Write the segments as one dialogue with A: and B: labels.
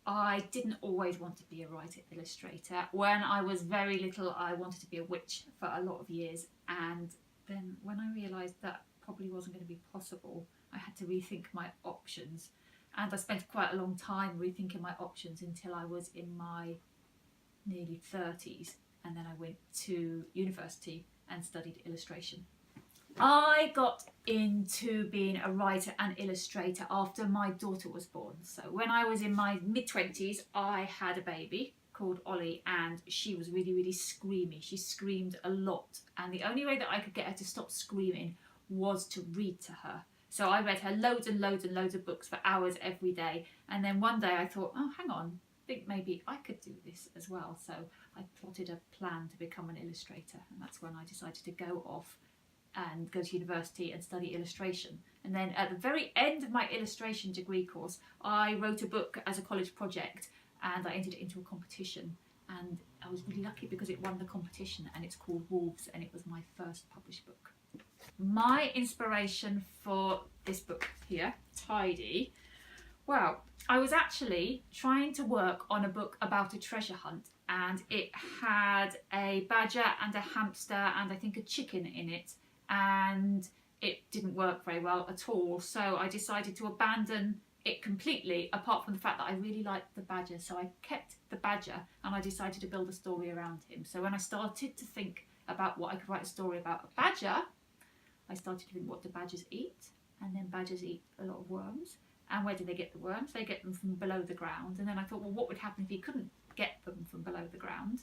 A: I didn't always want to be a writer illustrator. When I was very little, I wanted to be a witch for a lot of years, and then when I realised that probably wasn't going to be possible, I had to rethink my options. And I spent quite a long time rethinking my options until I was in my nearly 30s, and then I went to university and studied illustration. I got into being a writer and illustrator after my daughter was born. So when I was in my mid-20s, I had a baby called Ollie, and she was really, really screamy. She screamed a lot, and the only way that I could get her to stop screaming was to read to her. So I read her loads and loads and loads of books for hours every day, and then one day I thought, oh, hang on, I think maybe I could do this as well. So I plotted a plan to become an illustrator, and that's when I decided to go off and go to university and study illustration. And then at the very end of my illustration degree course, I wrote a book as a college project, and I entered it into a competition, and I was really lucky because it won the competition, and it's called Wolves, and it was my first published book. My inspiration for this book here, Tidy, well, I was actually trying to work on a book about a treasure hunt, and it had a badger and a hamster and I think a chicken in it, and it didn't work very well at all. So I decided to abandon it completely, apart from the fact that I really liked the badger. So I kept the badger and I decided to build a story around him. So when I started to think about what I could write a story about a badger, I started to think, what do badgers eat? And then badgers eat a lot of worms. And where do they get the worms? They get them from below the ground. And then I thought, well, what would happen if he couldn't get them from below the ground?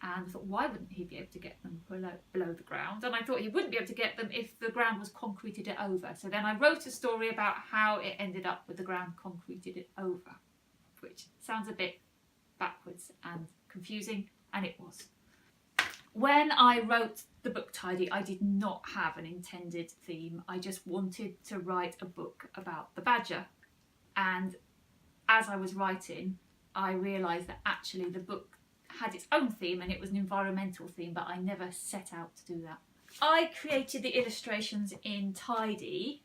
A: And I thought, why wouldn't he be able to get them below the ground? And I thought he wouldn't be able to get them if the ground was concreted it over. So then I wrote a story about how it ended up with the ground concreted it over, which sounds a bit backwards and confusing, and it was. When I wrote the book Tidy, I did not have an intended theme. I just wanted to write a book about the badger. And as I was writing, I realised that actually the book had its own theme, and it was an environmental theme, but I never set out to do that. I created the illustrations in Tidy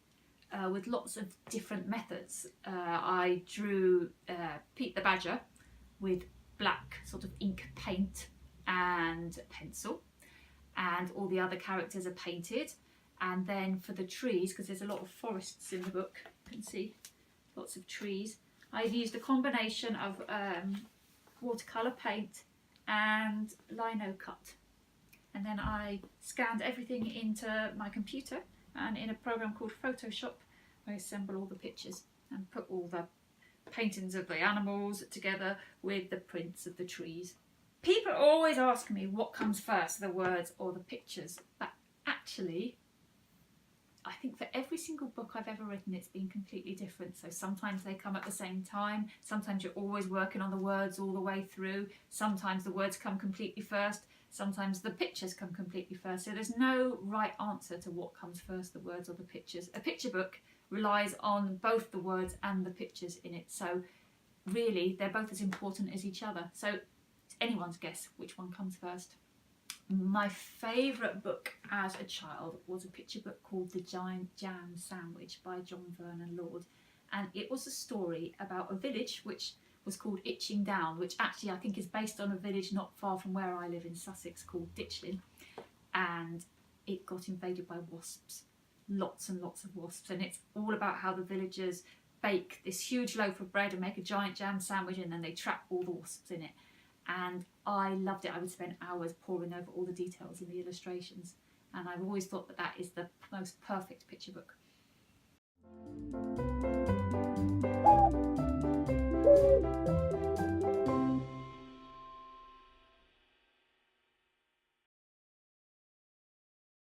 A: with lots of different methods. I drew Pete the Badger with black sort of ink paint and pencil, and all the other characters are painted. And then for the trees, because there's a lot of forests in the book, you can see lots of trees, I've used a combination of watercolour paint and lino cut, and then I scanned everything into my computer, and in a program called Photoshop I assemble all the pictures and put all the paintings of the animals together with the prints of the trees. People always ask me what comes first, the words or the pictures, but actually I think for every single book I've ever written, it's been completely different. So sometimes they come at the same time, sometimes you're always working on the words all the way through, sometimes the words come completely first, sometimes the pictures come completely first. So there's no right answer to what comes first, the words or the pictures. A picture book relies on both the words and the pictures in it, so really they're both as important as each other. So it's anyone's guess which one comes first. My favourite book as a child was a picture book called The Giant Jam Sandwich by John Vernon Lord, and it was a story about a village which was called Itching Down, which actually I think is based on a village not far from where I live in Sussex called Ditchling, and it got invaded by wasps, lots and lots of wasps, and it's all about how the villagers bake this huge loaf of bread and make a giant jam sandwich, and then they trap all the wasps in it. And I loved it. I would spend hours poring over all the details in the illustrations, and I've always thought that that is the most perfect picture book.